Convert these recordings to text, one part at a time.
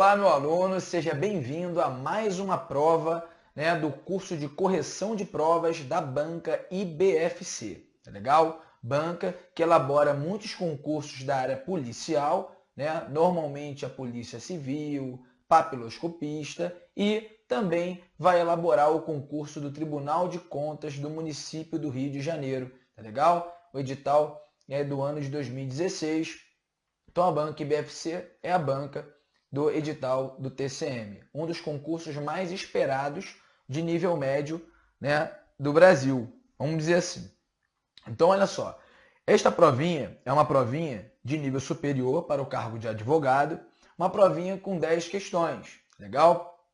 Olá, meu aluno, seja bem-vindo a mais uma prova, do curso de correção de provas da banca IBFC, tá legal? Banca que elabora muitos concursos da área policial, normalmente a Polícia Civil, papiloscopista e também vai elaborar o concurso do Tribunal de Contas do município do Rio de Janeiro, tá legal? O edital é do ano de 2016. Então a banca IBFC é a banca do edital do TCM, um dos concursos mais esperados de nível médio, do Brasil, vamos dizer assim. Então olha só, esta provinha é uma provinha de nível superior para o cargo de advogado, uma provinha com 10 questões, legal?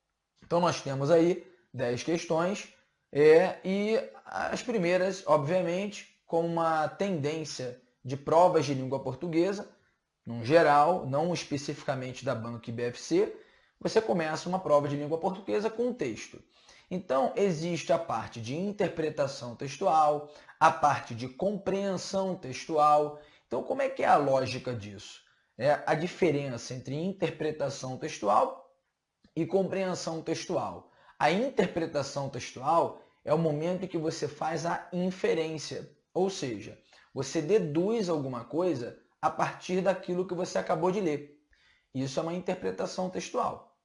Então nós temos aí 10 questões e as primeiras, obviamente, com uma tendência de provas de língua portuguesa, no geral, não especificamente da banca IBFC, você começa uma prova de língua portuguesa com um texto. Então, existe a parte de interpretação textual, a parte de compreensão textual. Então, como é que é a lógica disso? É a diferença entre interpretação textual e compreensão textual. A interpretação textual é o momento em que você faz a inferência, ou seja, você deduz alguma coisa a partir daquilo que você acabou de ler. Isso é uma interpretação textual.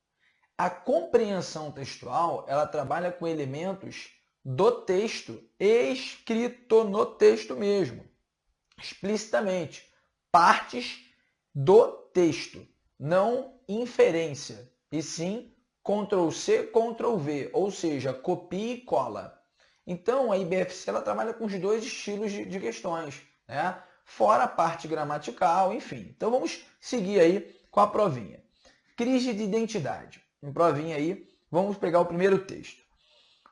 A compreensão textual, ela trabalha com elementos do texto, escrito no texto mesmo, explicitamente, partes do texto, não inferência, e sim Ctrl+C, Ctrl+V, ou seja, copia e cola. Então, a IBFC ela trabalha com os dois estilos de questões, fora a parte gramatical, enfim. Então, vamos seguir aí com a provinha. Crise de identidade. Em provinha aí, vamos pegar o primeiro texto.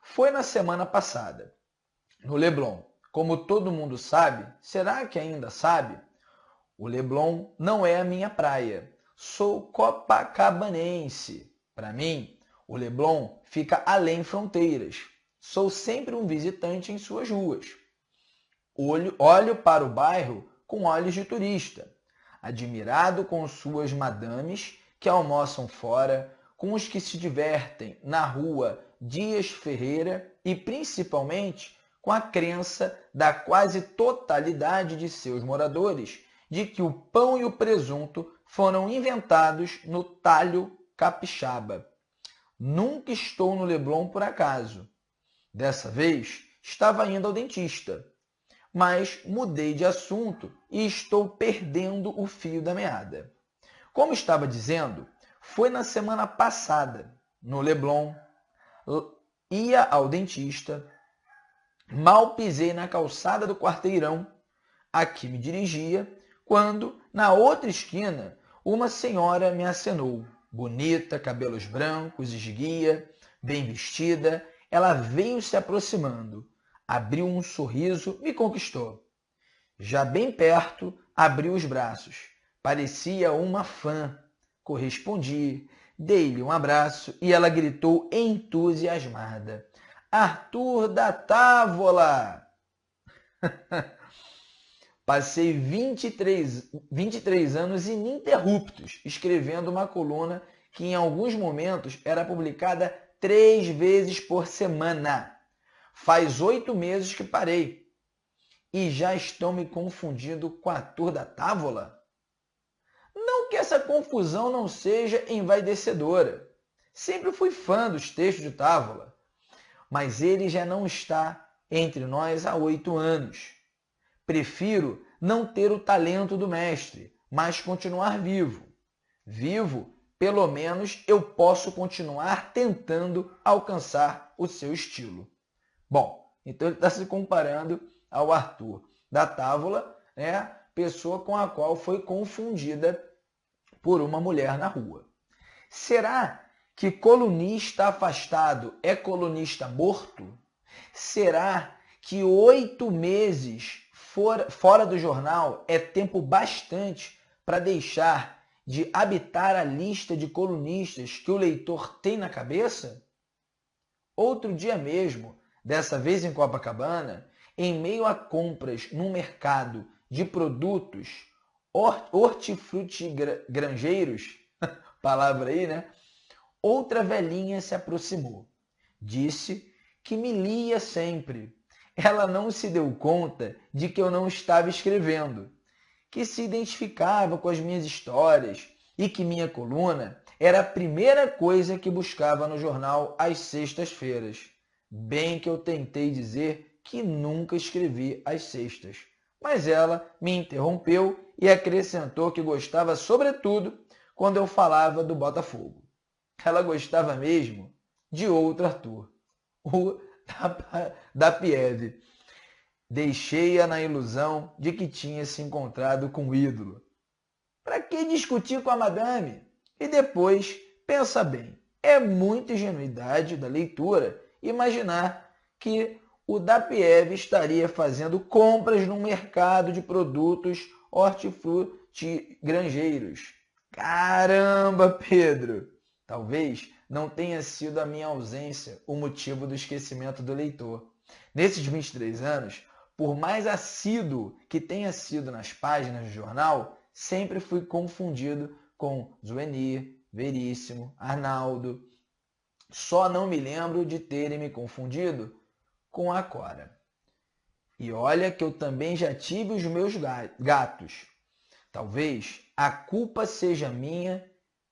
Foi na semana passada, no Leblon. Como todo mundo sabe, será que ainda sabe? O Leblon não é a minha praia. Sou copacabanense. Para mim, o Leblon fica além fronteiras. Sou sempre um visitante em suas ruas. Olho para o bairro com olhos de turista, admirado com suas madames que almoçam fora, com os que se divertem na rua Dias Ferreira e, principalmente, com a crença da quase totalidade de seus moradores de que o pão e o presunto foram inventados no talho capixaba. Nunca estou no Leblon por acaso. Dessa vez, estava indo ao dentista, mas mudei de assunto e estou perdendo o fio da meada. Como estava dizendo, foi na semana passada, no Leblon, ia ao dentista, mal pisei na calçada do quarteirão a que me dirigia, quando, na outra esquina, uma senhora me acenou. Bonita, cabelos brancos, esguia, bem vestida, ela veio se aproximando. Abriu um sorriso, me conquistou. Já bem perto, abriu os braços. Parecia uma fã. Correspondi, dei-lhe um abraço e ela gritou entusiasmada. Arthur da Távola! Passei 23 anos ininterruptos escrevendo uma coluna que em alguns momentos era publicada 3 vezes por semana. Faz 8 meses que parei. E já estão me confundindo com Arthur da Távola? Não que essa confusão não seja envaidecedora. Sempre fui fã dos textos de Távola. Mas ele já não está entre nós há 8 anos. Prefiro não ter o talento do mestre, mas continuar vivo. Vivo, pelo menos eu posso continuar tentando alcançar o seu estilo. Bom, então ele está se comparando ao Arthur da Távola, pessoa com a qual foi confundida por uma mulher na rua. Será que colunista afastado é colunista morto? Será que 8 meses fora do jornal é tempo bastante para deixar de habitar a lista de colunistas que o leitor tem na cabeça? Outro dia mesmo, dessa vez em Copacabana, em meio a compras num mercado de produtos hortifrutigranjeiros, palavra aí, né? Outra velhinha se aproximou. Disse que me lia sempre. Ela não se deu conta de que eu não estava escrevendo, que se identificava com as minhas histórias e que minha coluna era a primeira coisa que buscava no jornal às sextas-feiras. Bem que eu tentei dizer que nunca escrevi às sextas, mas ela me interrompeu e acrescentou que gostava sobretudo quando eu falava do Botafogo. Ela gostava mesmo de outro Arthur, o da Pieve. Deixei-a na ilusão de que tinha se encontrado com o ídolo. Para que discutir com a madame? E depois, pensa bem, é muita ingenuidade da leitura imaginar que o da Pieve estaria fazendo compras num mercado de produtos hortifrutigranjeiros. Caramba, Pedro! Talvez não tenha sido a minha ausência o motivo do esquecimento do leitor. Nesses 23 anos, por mais assíduo que tenha sido nas páginas do jornal, sempre fui confundido com Zuenir, Veríssimo, Arnaldo. Só não me lembro de terem me confundido com a Cora. E olha que eu também já tive os meus gatos. Talvez a culpa seja minha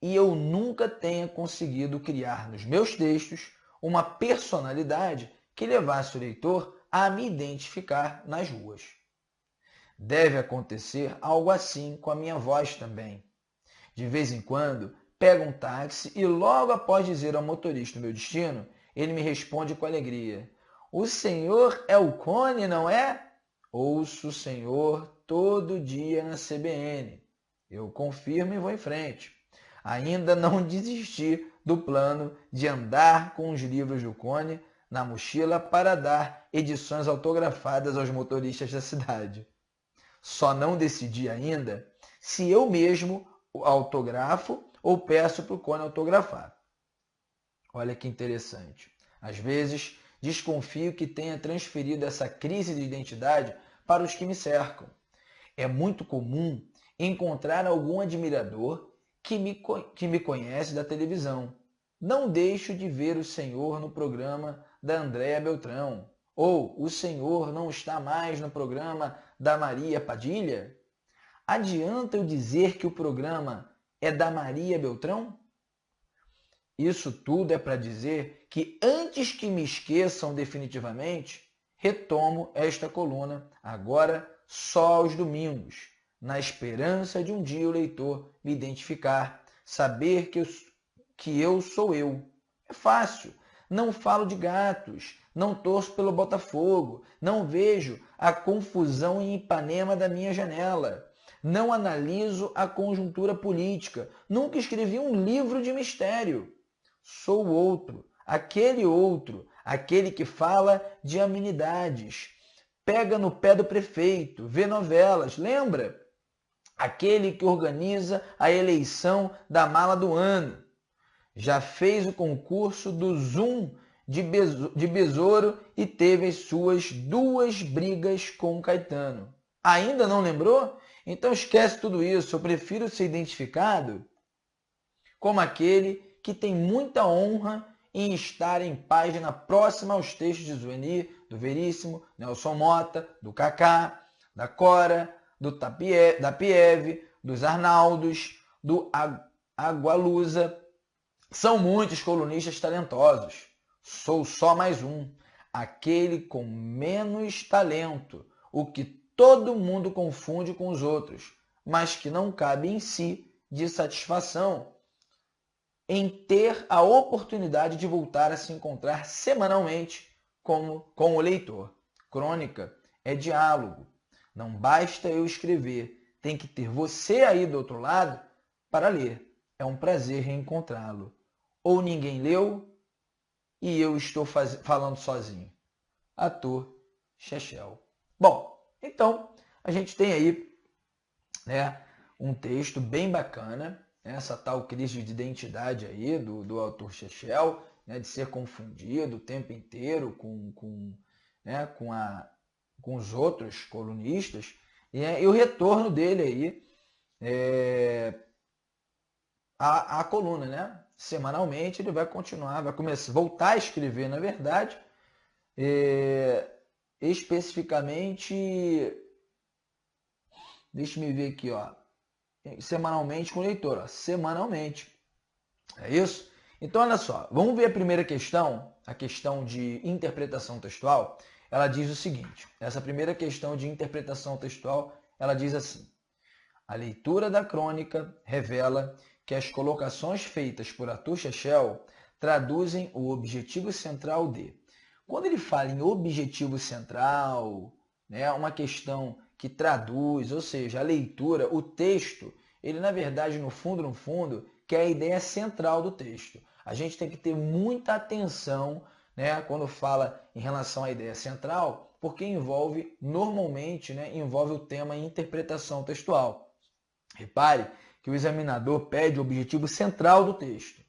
e eu nunca tenha conseguido criar nos meus textos uma personalidade que levasse o leitor a me identificar nas ruas. Deve acontecer algo assim com a minha voz também. De vez em quando, pego um táxi e logo após dizer ao motorista o meu destino, ele me responde com alegria. O senhor é o Cone, não é? Ouço o senhor todo dia na CBN. Eu confirmo e vou em frente. Ainda não desisti do plano de andar com os livros do Cone na mochila para dar edições autografadas aos motoristas da cidade. Só não decidi ainda se eu mesmo autografo ou peço para o Cone autografar. Olha que interessante. Às vezes, desconfio que tenha transferido essa crise de identidade para os que me cercam. É muito comum encontrar algum admirador que me conhece da televisão. Não deixo de ver o senhor no programa da Andréa Beltrão. Ou o senhor não está mais no programa da Maria Padilha? Adianta eu dizer que o programa é da Maria Beltrão? Isso tudo é para dizer que antes que me esqueçam definitivamente, retomo esta coluna, agora só aos domingos, na esperança de um dia o leitor me identificar, saber que eu sou eu. É fácil. Não falo de gatos, não torço pelo Botafogo, não vejo a confusão em Ipanema da minha janela, não analiso a conjuntura política, nunca escrevi um livro de mistério. Sou outro, aquele que fala de amenidades, pega no pé do prefeito, vê novelas, lembra? Aquele que organiza a eleição da mala do ano. Já fez o concurso do Zoom de Besouro e teve as suas 2 brigas com o Caetano. Ainda não lembrou? Então esquece tudo isso. Eu prefiro ser identificado como aquele que tem muita honra em estar em página próxima aos textos de Zuenir, do Veríssimo, Nelson Mota, do Kaká, da Cora, da Pieve, dos Arnaldos, do Agualusa. São muitos colunistas talentosos. Sou só mais um, aquele com menos talento, o que todo mundo confunde com os outros, mas que não cabe em si de satisfação em ter a oportunidade de voltar a se encontrar semanalmente com o leitor. Crônica é diálogo. Não basta eu escrever, tem que ter você aí do outro lado para ler. É um prazer reencontrá-lo. Ou ninguém leu e eu estou falando sozinho. Arthur Chechel. Bom, então a gente tem aí, né, um texto bem bacana, essa tal crise de identidade aí do Arthur Chechel, né, de ser confundido o tempo inteiro né, com os outros colunistas, e o retorno dele aí a coluna, né? Semanalmente ele vai continuar, vai começar, voltar a escrever, na verdade, especificamente, deixa eu ver aqui, ó, semanalmente com o leitor, ó, semanalmente. É isso? Então, olha só, vamos ver a primeira questão, a questão de interpretação textual. Ela diz o seguinte, essa primeira questão de interpretação textual, ela diz assim: a leitura da crônica revela que as colocações feitas por Arthur Shechel traduzem o objetivo central de. Quando ele fala em objetivo central, né, uma questão que traduz, ou seja, a leitura, o texto, ele na verdade, no fundo, quer a ideia central do texto. A gente tem que ter muita atenção, né, quando fala em relação à ideia central, porque envolve, normalmente, né, envolve o tema interpretação textual. Repare que o examinador pede o objetivo central do texto.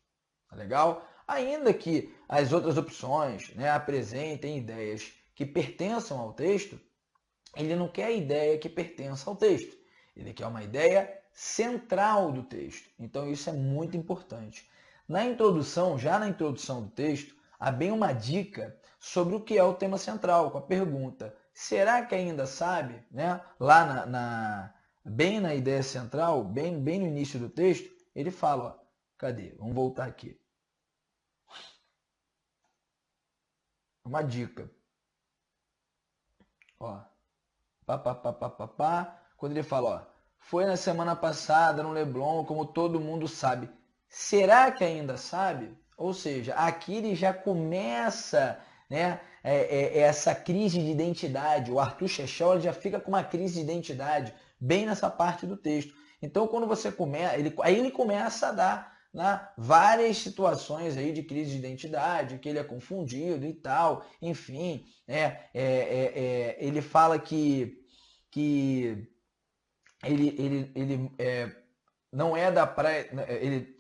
Tá legal? Ainda que as outras opções, né, apresentem ideias que pertençam ao texto, ele não quer a ideia que pertença ao texto. Ele quer uma ideia central do texto. Então isso é muito importante. Na introdução, já na introdução do texto, há bem uma dica sobre o que é o tema central, com a pergunta: será que ainda sabe? Né? Lá bem na ideia central, bem no início do texto, ele fala, ó, cadê? Vamos voltar aqui. Uma dica. Ó, quando ele fala, ó, foi na semana passada no Leblon, como todo mundo sabe. Será que ainda sabe? Ou seja, aqui ele já começa, né, essa crise de identidade. O Arthur Shechel já fica com uma crise de identidade bem nessa parte do texto. Então, quando você começa, aí ele começa a dar, né, várias situações aí de crise de identidade, que ele é confundido e tal, enfim, ele fala que ele não é da praia,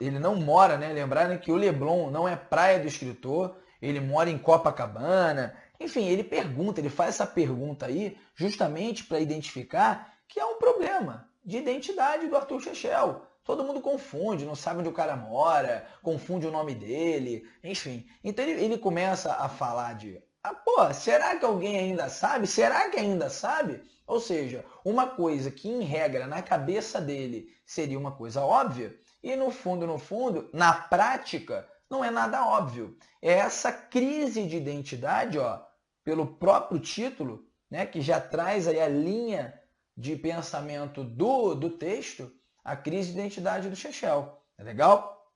ele não mora, né? Lembrarem que o Leblon não é praia do escritor, ele mora em Copacabana. Enfim, ele faz essa pergunta aí justamente para identificar que é um problema de identidade do Arthur Shechel. Todo mundo confunde, não sabe onde o cara mora, confunde o nome dele, enfim. Então ele começa a falar de, pô, será que alguém ainda sabe? Será que ainda sabe? Ou seja, uma coisa que em regra na cabeça dele seria uma coisa óbvia e no fundo, na prática, não é nada óbvio. É essa crise de identidade, ó, pelo próprio título, né, que já traz aí a linha de pensamento do texto, a crise de identidade do Shechel. É legal?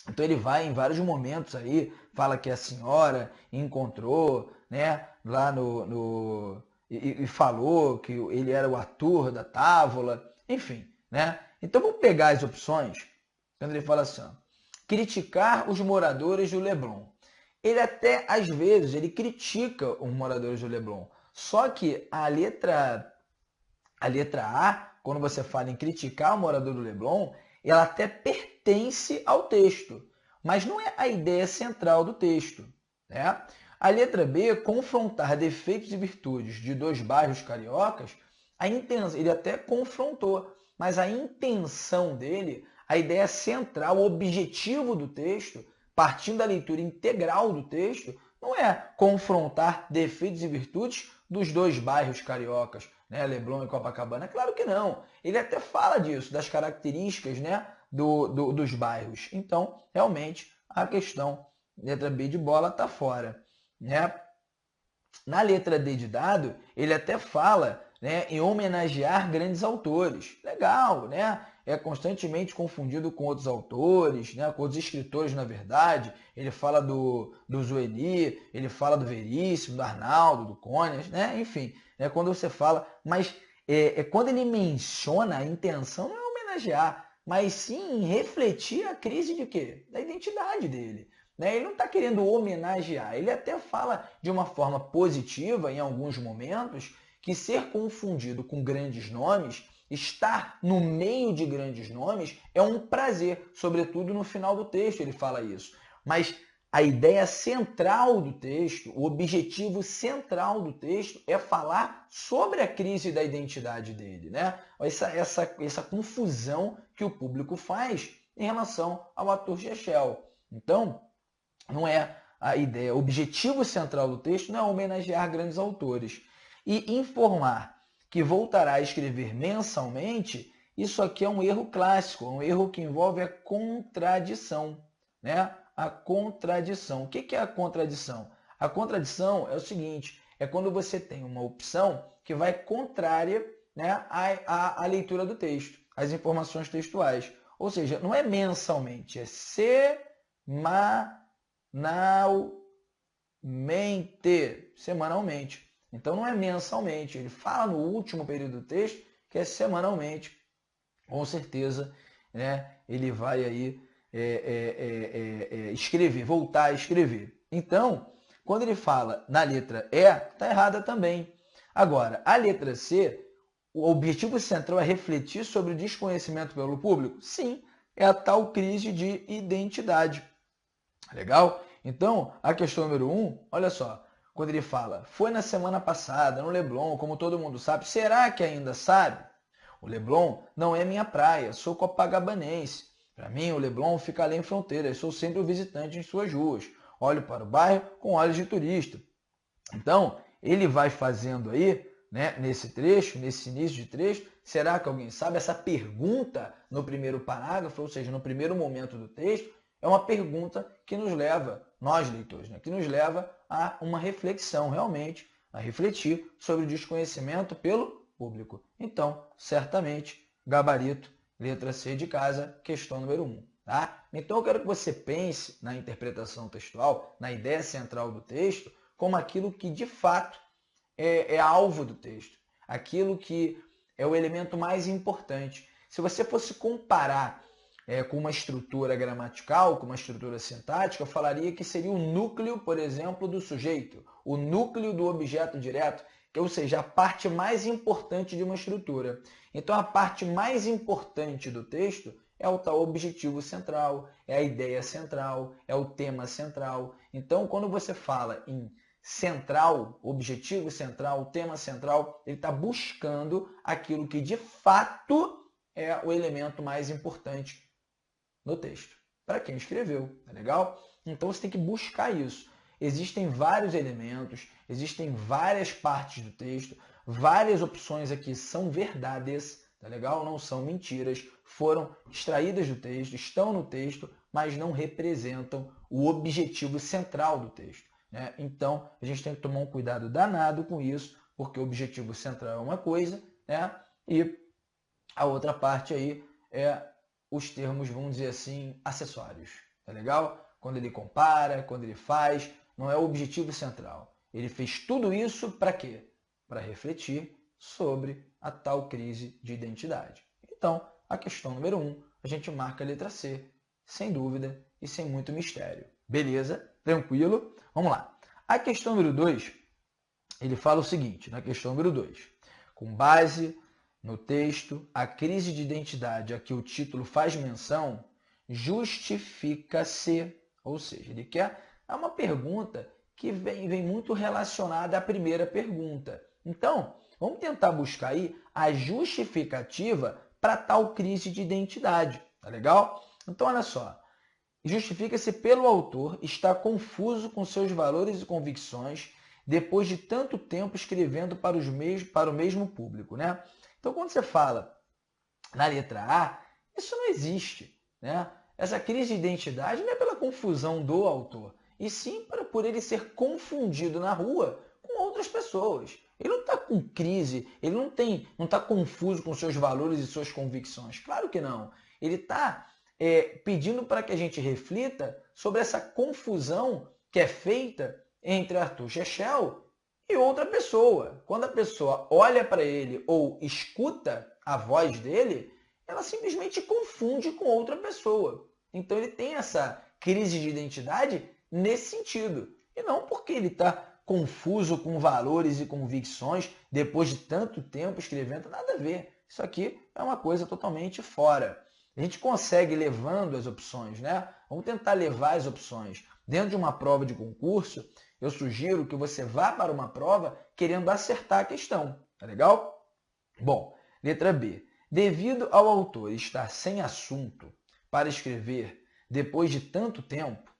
Então ele vai em vários momentos aí, fala que a senhora encontrou, né, lá e falou que ele era o ator da távola, enfim, né? Então vamos pegar as opções, quando ele fala assim, ó, criticar os moradores do Leblon. Ele até, às vezes, ele critica os moradores do Leblon, só que a letra A, quando você fala em criticar o morador do Leblon, ela até pertence ao texto, mas não é a ideia central do texto, né? A letra B, confrontar defeitos e virtudes de dois bairros cariocas, ele até confrontou, mas a intenção dele, a ideia central, o objetivo do texto, partindo da leitura integral do texto, não é confrontar defeitos e virtudes dos dois bairros cariocas, né, Leblon e Copacabana. Claro que não. Ele até fala disso, das características, né, dos bairros. Então, realmente, a questão letra B de bola está fora, né? Na letra D de dado, ele até fala, né, em homenagear grandes autores. Legal, né? É constantemente confundido com outros autores, né, com outros escritores, na verdade. Ele fala do Zueni, ele fala do Veríssimo, do Arnaldo, do Cônias, né? Enfim, né, quando você fala... Mas quando ele menciona, a intenção não é homenagear, mas sim refletir a crise de quê? Da identidade dele. Ele não está querendo homenagear, ele até fala de uma forma positiva, em alguns momentos, que ser confundido com grandes nomes, estar no meio de grandes nomes, é um prazer, sobretudo no final do texto ele fala isso. Mas a ideia central do texto, o objetivo central do texto é falar sobre a crise da identidade dele, né? Essa confusão que o público faz em relação ao Arthur Schechel. Então, não é a ideia, o objetivo central do texto não é homenagear grandes autores. E informar que voltará a escrever mensalmente, isso aqui é um erro clássico, um erro que envolve a contradição, né? A contradição. O que é a contradição? A contradição é o seguinte, é quando você tem uma opção que vai contrária, né, à leitura do texto, às informações textuais. Ou seja, não é mensalmente, é semanalmente. Então não é mensalmente, ele fala no último período do texto que é semanalmente. Com certeza, né, ele vai aí escrever, voltar a escrever. Então, quando ele fala na letra E, está errada também. Agora, a letra C, o objetivo central é refletir sobre o desconhecimento pelo público? Sim, é a tal crise de identidade. Legal? Então, a questão número 1, olha só, quando ele fala, foi na semana passada, no Leblon, como todo mundo sabe, será que ainda sabe? O Leblon não é minha praia, sou copagabanense. Para mim, o Leblon fica além fronteiras, sou sempre o visitante em suas ruas. Olho para o bairro com olhos de turista. Então, ele vai fazendo aí, né, nesse trecho, nesse início de trecho, será que alguém sabe? Essa pergunta no primeiro parágrafo, ou seja, no primeiro momento do texto, é uma pergunta que nos leva, nós leitores, né, que nos leva a uma reflexão realmente, a refletir sobre o desconhecimento pelo público. Então, certamente, gabarito, letra C de casa, questão número 1. Tá? Então, eu quero que você pense na interpretação textual, na ideia central do texto, como aquilo que, de fato, é alvo do texto, aquilo que é o elemento mais importante. Se você fosse comparar com uma estrutura gramatical, com uma estrutura sintática, eu falaria que seria o núcleo, por exemplo, do sujeito, o núcleo do objeto direto, ou seja, a parte mais importante de uma estrutura. Então, a parte mais importante do texto é o tal objetivo central, é a ideia central, é o tema central. Então, quando você fala em central, objetivo central, tema central, ele está buscando aquilo que de fato é o elemento mais importante no texto, para quem escreveu, tá legal? Então você tem que buscar isso. Existem vários elementos, existem várias partes do texto, várias opções aqui são verdades, tá legal? Não são mentiras, foram extraídas do texto, estão no texto, mas não representam o objetivo central do texto, né? Então a gente tem que tomar um cuidado danado com isso, porque o objetivo central é uma coisa, né? E a outra parte aí é os termos, vamos dizer assim, acessórios. Tá legal? Quando ele compara, quando ele faz, não é o objetivo central. Ele fez tudo isso para quê? Para refletir sobre a tal crise de identidade. Então, a questão número 1, a gente marca a letra C, sem dúvida e sem muito mistério. Beleza? Tranquilo? Vamos lá. A questão número 2, ele fala o seguinte, na questão número 2, com base no texto, a crise de identidade a que o título faz menção justifica-se, ou seja, ele quer uma pergunta que vem muito relacionada à primeira pergunta. Então, vamos tentar buscar aí a justificativa para tal crise de identidade, tá legal? Então, olha só, justifica-se pelo autor estar confuso com seus valores e convicções depois de tanto tempo escrevendo para o mesmo público, né? Então, quando você fala na letra A, isso não existe, né? Essa crise de identidade não é pela confusão do autor, e sim por ele ser confundido na rua com outras pessoas. Ele não está com crise, ele não está confuso com seus valores e suas convicções. Claro que não. Ele está pedindo para que a gente reflita sobre essa confusão que é feita entre Arthur Schechel e outra pessoa. Quando a pessoa olha para ele ou escuta a voz dele, ela simplesmente confunde com outra pessoa. Então ele tem essa crise de identidade nesse sentido. E não porque ele está confuso com valores e convicções depois de tanto tempo escrevendo, nada a ver. Isso aqui é uma coisa totalmente fora. A gente consegue levando as opções, né? Vamos tentar levar as opções. Dentro de uma prova de concurso, eu sugiro que você vá para uma prova querendo acertar a questão. Tá legal? Bom, letra B. Devido ao autor estar sem assunto para escrever depois de tanto tempo?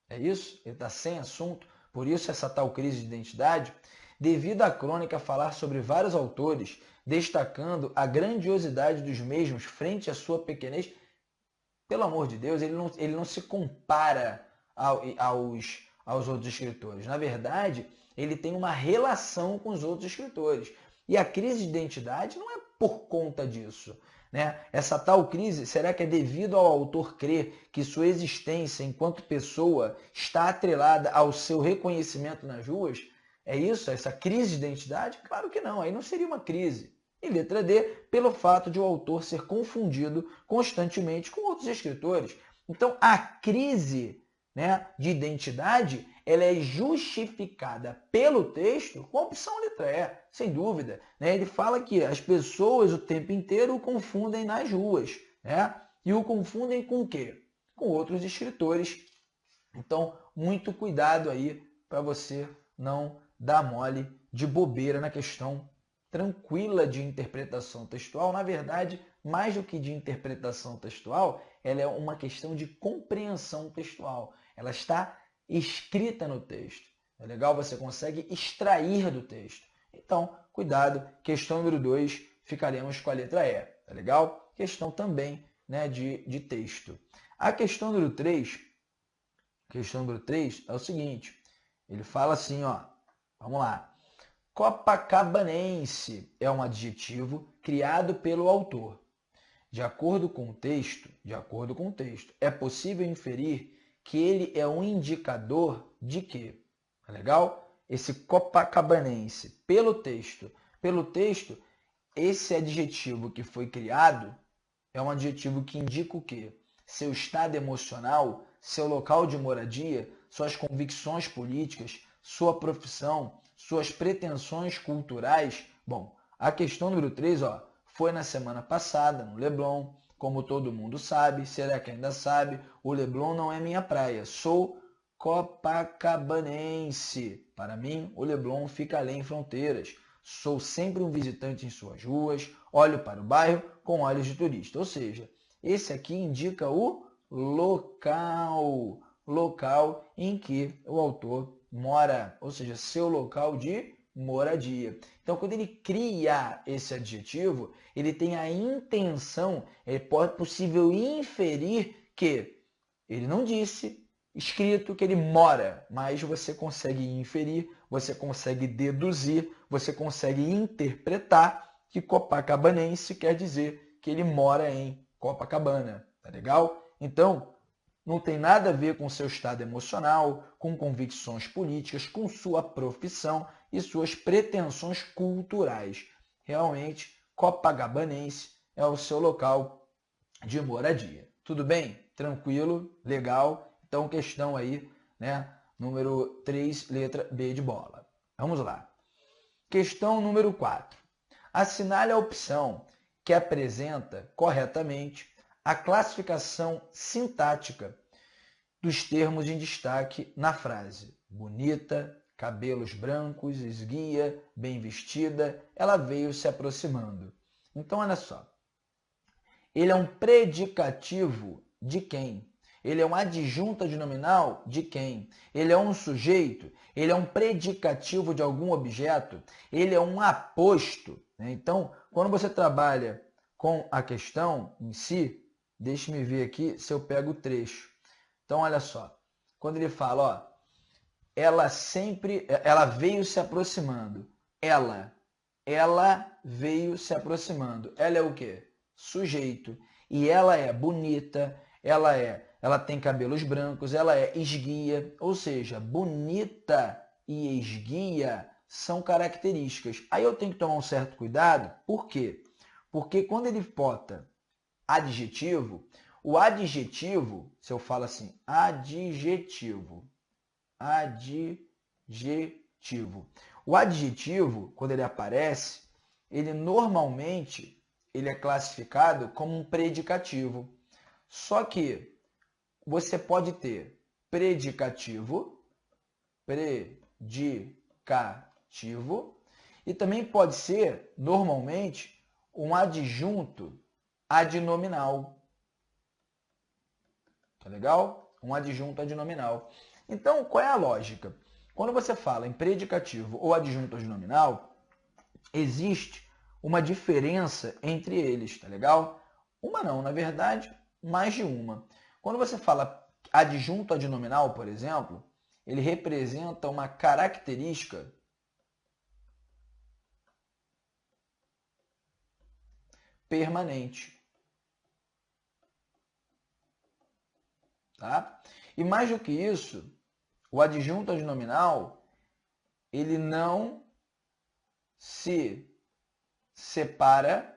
É isso? Ele está sem assunto, por isso essa tal crise de identidade? Devido à crônica falar sobre vários autores, destacando a grandiosidade dos mesmos frente à sua pequenez, pelo amor de Deus, ele não se compara aos outros escritores. Na verdade, ele tem uma relação com os outros escritores. E a crise de identidade não é por conta disso. Né? Essa tal crise, será que é devido ao autor crer que sua existência enquanto pessoa está atrelada ao seu reconhecimento nas ruas? É isso? Essa crise de identidade? Claro que não, aí não seria uma crise. E letra D, pelo fato de o autor ser confundido constantemente com outros escritores. Então, a crise, né, de identidade, ela é justificada pelo texto com a opção letra E, sem dúvida. Né? Ele fala que as pessoas o tempo inteiro o confundem nas ruas. Né? E o confundem com o quê? Com outros escritores. Então, muito cuidado aí para você não dar mole de bobeira na questão tranquila de interpretação textual. Na verdade, mais do que de interpretação textual, ela é uma questão de compreensão textual. Ela está escrita no texto. É legal? Você consegue extrair do texto. Então, cuidado. Questão número 2, ficaremos com a letra E. Tá legal? Questão também, né, de texto. A questão número 3 é o seguinte. Ele fala assim, ó. Vamos lá. Copacabanense é um adjetivo criado pelo autor. De acordo com o texto, é possível inferir que ele é um indicador de quê? Tá legal? Esse copacabanense, pelo texto, esse adjetivo que foi criado é um adjetivo que indica o quê? Seu estado emocional, seu local de moradia, suas convicções políticas, sua profissão, suas pretensões culturais. Bom, a questão número 3, ó, foi na semana passada, no Leblon. Como todo mundo sabe, será que ainda sabe? O Leblon não é minha praia. Sou copacabanense. Para mim, o Leblon fica além fronteiras. Sou sempre um visitante em suas ruas, olho para o bairro com olhos de turista. Ou seja, esse aqui indica o local em que o autor mora, ou seja, seu local de moradia. Então, quando ele cria esse adjetivo, ele tem a intenção, é possível inferir que ele não disse escrito que ele mora, mas você consegue inferir, você consegue deduzir, você consegue interpretar que copacabanense quer dizer que ele mora em Copacabana. Tá legal? Então, não tem nada a ver com seu estado emocional, com convicções políticas, com sua profissão e suas pretensões culturais. Realmente, copacabanense é o seu local de moradia. Tudo bem? Tranquilo? Legal? Então, questão aí, né? Número 3, letra B de bola. Vamos lá. Questão número 4. Assinale a opção que apresenta corretamente a classificação sintática dos termos em destaque na frase. Bonita, cabelos brancos, esguia, bem vestida, ela veio se aproximando. Então, olha só. Ele é um predicativo de quem? Ele é um adjunto adnominal de quem? Ele é um sujeito? Ele é um predicativo de algum objeto? Ele é um aposto? Né? Então, quando você trabalha com a questão em si, deixe-me ver aqui se eu pego o trecho. Então, olha só. Quando ele fala, ó, ela veio se aproximando. Ela veio se aproximando. Ela é o quê? Sujeito. E ela é bonita, ela tem cabelos brancos, ela é esguia, ou seja, bonita e esguia são características. Aí eu tenho que tomar um certo cuidado, por quê? Porque quando ele bota adjetivo, o adjetivo, se eu falo assim, adjetivo. O adjetivo, quando ele aparece, ele normalmente ele é classificado como um predicativo. Só que você pode ter predicativo, e também pode ser, normalmente, um adjunto adnominal. Tá legal? Um adjunto adnominal. Então, qual é a lógica? Quando você fala em predicativo ou adjunto adnominal, existe uma diferença entre eles, tá legal? Uma não, na verdade, mais de uma. Quando você fala adjunto adnominal, por exemplo, ele representa uma característica permanente. Tá? E mais do que isso, o adjunto adnominal, ele não se separa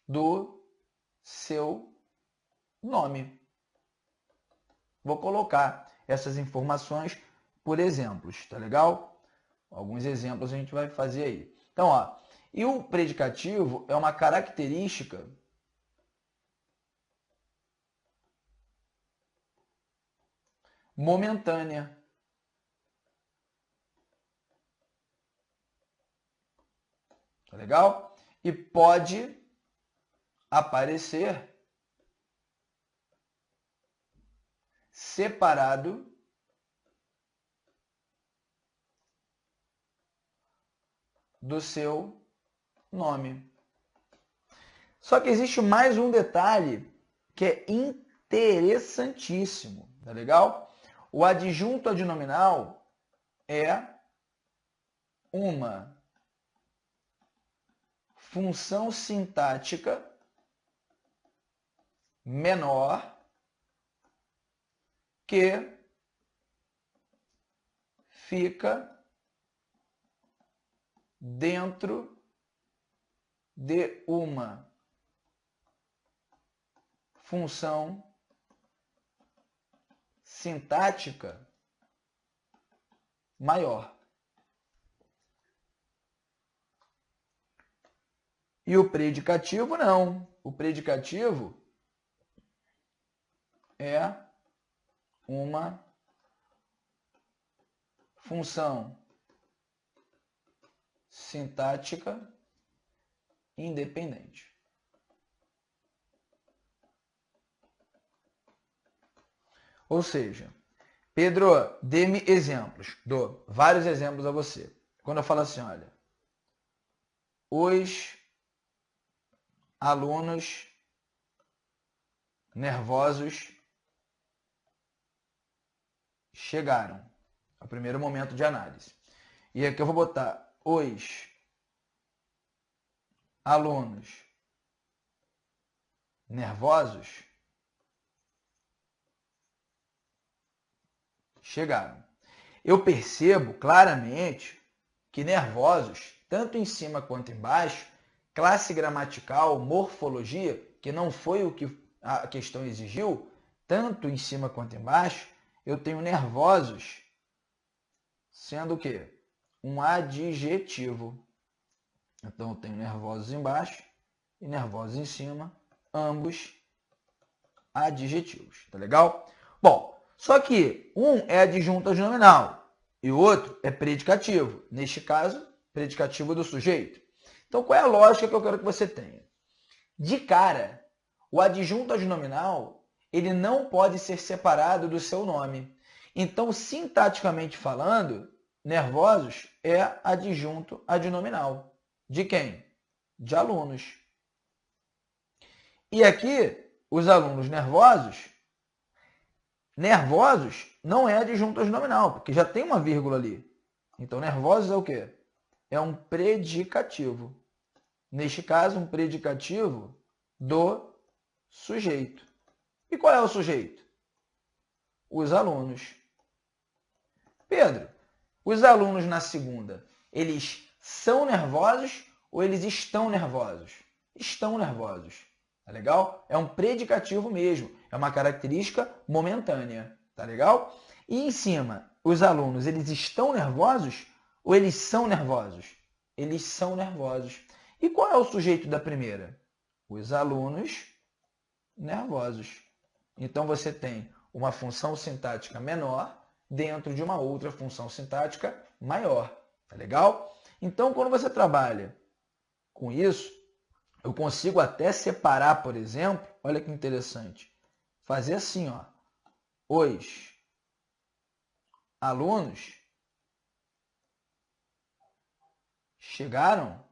do seu nome. Vou colocar essas informações por exemplos, tá legal? Alguns exemplos a gente vai fazer aí. Então, ó, e o predicativo é uma característica momentânea. Tá legal? E pode aparecer separado do seu nome. Só que existe mais um detalhe que é interessantíssimo, tá legal? O adjunto adnominal é uma função sintática menor que fica dentro de uma função sintática maior. E o predicativo não. O predicativo é uma função sintática independente. Ou seja, Pedro, dê-me exemplos. Dou vários exemplos a você. Quando eu falo assim, olha, os alunos nervosos chegaram ao primeiro momento de análise. E aqui eu vou botar os alunos nervosos chegaram. Eu percebo claramente que nervosos, tanto em cima quanto embaixo, classe gramatical, morfologia, que não foi o que a questão exigiu, tanto em cima quanto embaixo, eu tenho nervosos sendo o quê? Um adjetivo. Então, eu tenho nervosos embaixo e nervosos em cima, ambos adjetivos. Tá legal? Bom, só que um é adjunto adnominal e o outro é predicativo. Neste caso, predicativo do sujeito. Então, qual é a lógica que eu quero que você tenha? De cara, o adjunto adnominal ele não pode ser separado do seu nome. Então, sintaticamente falando, nervosos é adjunto adnominal. De quem? De alunos. E aqui, os alunos nervosos não é adjunto adnominal, porque já tem uma vírgula ali. Então, nervosos é o quê? É um predicativo. Neste caso, um predicativo do sujeito. E qual é o sujeito? Os alunos. Pedro, os alunos na segunda, eles são nervosos ou eles estão nervosos? Estão nervosos. Tá legal? É um predicativo mesmo. É uma característica momentânea. Tá legal? E em cima, os alunos, eles estão nervosos ou eles são nervosos? Eles são nervosos. E qual é o sujeito da primeira? Os alunos nervosos. Então, você tem uma função sintática menor dentro de uma outra função sintática maior. Tá legal? Então, quando você trabalha com isso, eu consigo até separar, por exemplo, olha que interessante, fazer assim, ó. Os alunos chegaram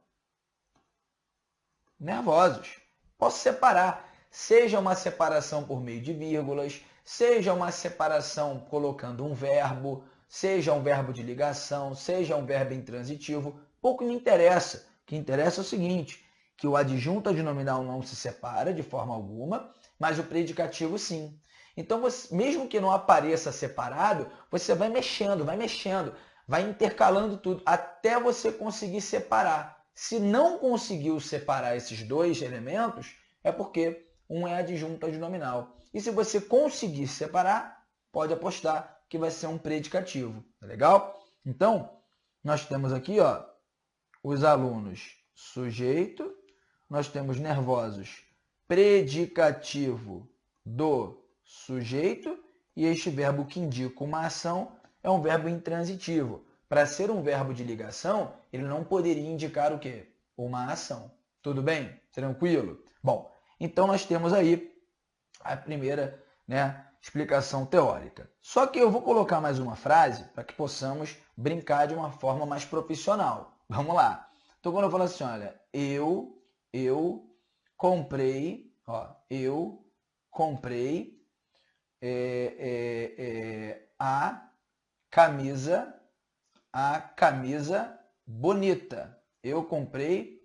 nervosos. Posso separar, seja uma separação por meio de vírgulas, seja uma separação colocando um verbo, seja um verbo de ligação, seja um verbo intransitivo, pouco me interessa. O que interessa é o seguinte, que o adjunto adnominal não se separa de forma alguma, mas o predicativo sim. Então, mesmo que não apareça separado, você vai mexendo, vai intercalando tudo, até você conseguir separar. Se não conseguiu separar esses dois elementos, é porque um é adjunto adnominal. E se você conseguir separar, pode apostar que vai ser um predicativo. Tá legal? Então, nós temos aqui, ó, os alunos sujeito, nós temos nervosos predicativo do sujeito, e este verbo que indica uma ação é um verbo intransitivo. Para ser um verbo de ligação, ele não poderia indicar o quê? Uma ação. Tudo bem? Tranquilo? Bom, então nós temos aí a primeira, explicação teórica. Só que eu vou colocar mais uma frase para que possamos brincar de uma forma mais profissional. Vamos lá. Então, quando eu falo assim, olha, eu comprei, ó, eu comprei a camisa bonita. Eu comprei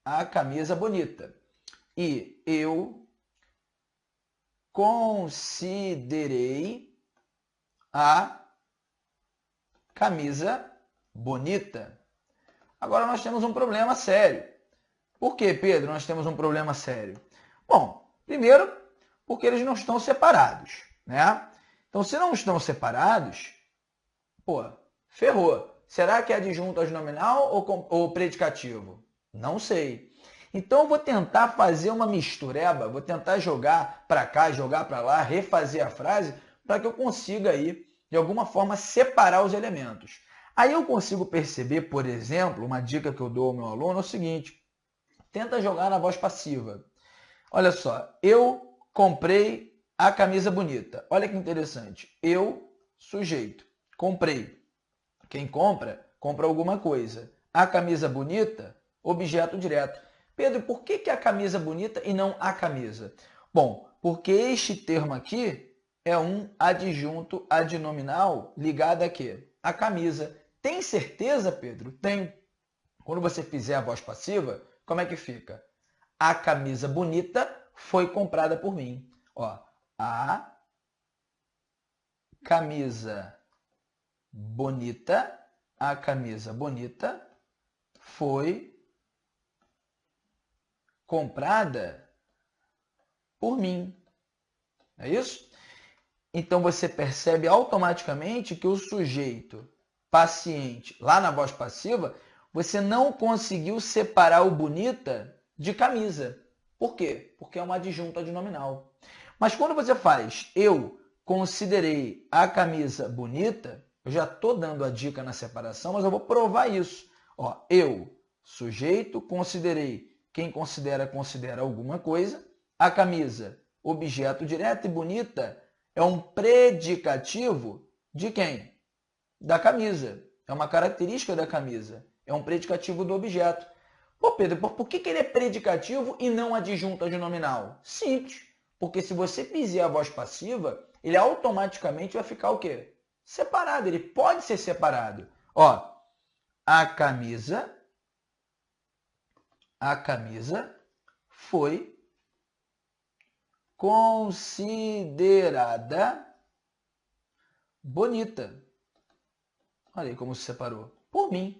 a camisa bonita. E eu considerei a camisa bonita. Agora nós temos um problema sério. Por que, Pedro, nós temos um problema sério? Bom, primeiro, porque eles não estão separados, né? Então, se não estão separados, ferrou. Será que é adjunto adnominal ou predicativo? Não sei. Então, eu vou tentar fazer uma mistureba, vou tentar jogar para cá, jogar para lá, refazer a frase, para que eu consiga aí, de alguma forma, separar os elementos. Aí eu consigo perceber, por exemplo, uma dica que eu dou ao meu aluno é o seguinte, tenta jogar na voz passiva. Olha só, eu comprei a camisa bonita. Olha que interessante. Eu, sujeito, comprei. Quem compra, compra alguma coisa. A camisa bonita, objeto direto. Pedro, por que a camisa bonita e não a camisa? Bom, porque este termo aqui é um adjunto adnominal ligado a quê? A camisa. Tem certeza, Pedro? Tenho. Quando você fizer a voz passiva, como é que fica? A camisa bonita foi comprada por mim. Ó, a camisa bonita foi comprada por mim. É isso? Então você percebe automaticamente que o sujeito paciente, lá na voz passiva, você não conseguiu separar o bonita de camisa. Por quê? Porque é um adjunto adnominal. Mas quando você faz eu considerei a camisa bonita, eu já estou dando a dica na separação, mas eu vou provar isso. Ó, eu, sujeito, considerei. Quem considera, considera alguma coisa. A camisa, objeto direto, e bonita é um predicativo de quem? Da camisa. É uma característica da camisa. É um predicativo do objeto. Pô, Pedro, por que ele é predicativo e não adjunto adnominal? Simples. Porque se você fizer a voz passiva, ele automaticamente vai ficar o quê? Separado. Ele pode ser separado. Ó, a camisa foi considerada bonita. Olha aí como se separou. Por mim.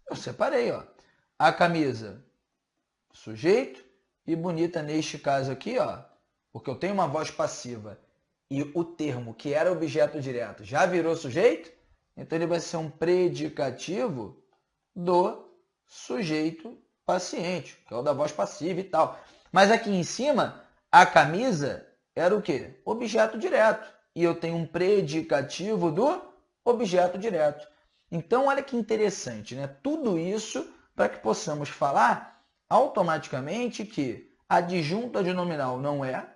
Eu separei, ó. A camisa, sujeito, e bonita neste caso aqui, ó, porque eu tenho uma voz passiva e o termo que era objeto direto já virou sujeito, então ele vai ser um predicativo do sujeito paciente, que é o da voz passiva e tal. Mas aqui em cima, a camisa era o quê? Objeto direto. E eu tenho um predicativo do objeto direto. Então, olha que interessante, né? Tudo isso para que possamos falar automaticamente que Adjunto adnominal não é.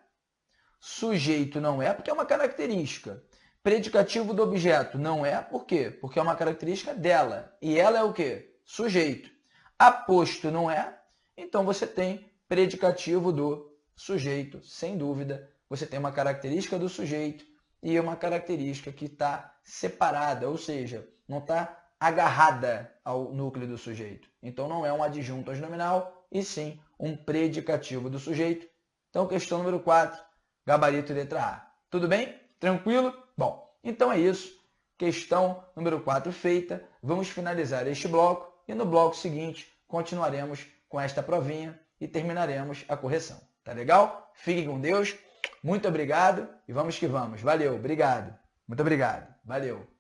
Sujeito não é, porque é uma característica. Predicativo do objeto não é, por quê? Porque é uma característica dela. E ela é o quê? Sujeito. Aposto não é, então você tem predicativo do sujeito, sem dúvida. Você tem uma característica do sujeito e uma característica que está separada, ou seja, não está agarrada ao núcleo do sujeito. Então não é um adjunto adnominal, e sim um predicativo do sujeito. Então, questão número 4, gabarito letra A. Tudo bem? Tranquilo? Bom, então é isso. Questão número 4 feita. Vamos finalizar este bloco e no bloco seguinte continuaremos com esta provinha e terminaremos a correção. Tá legal? Fiquem com Deus. Muito obrigado e vamos que vamos. Valeu, obrigado. Muito obrigado. Valeu.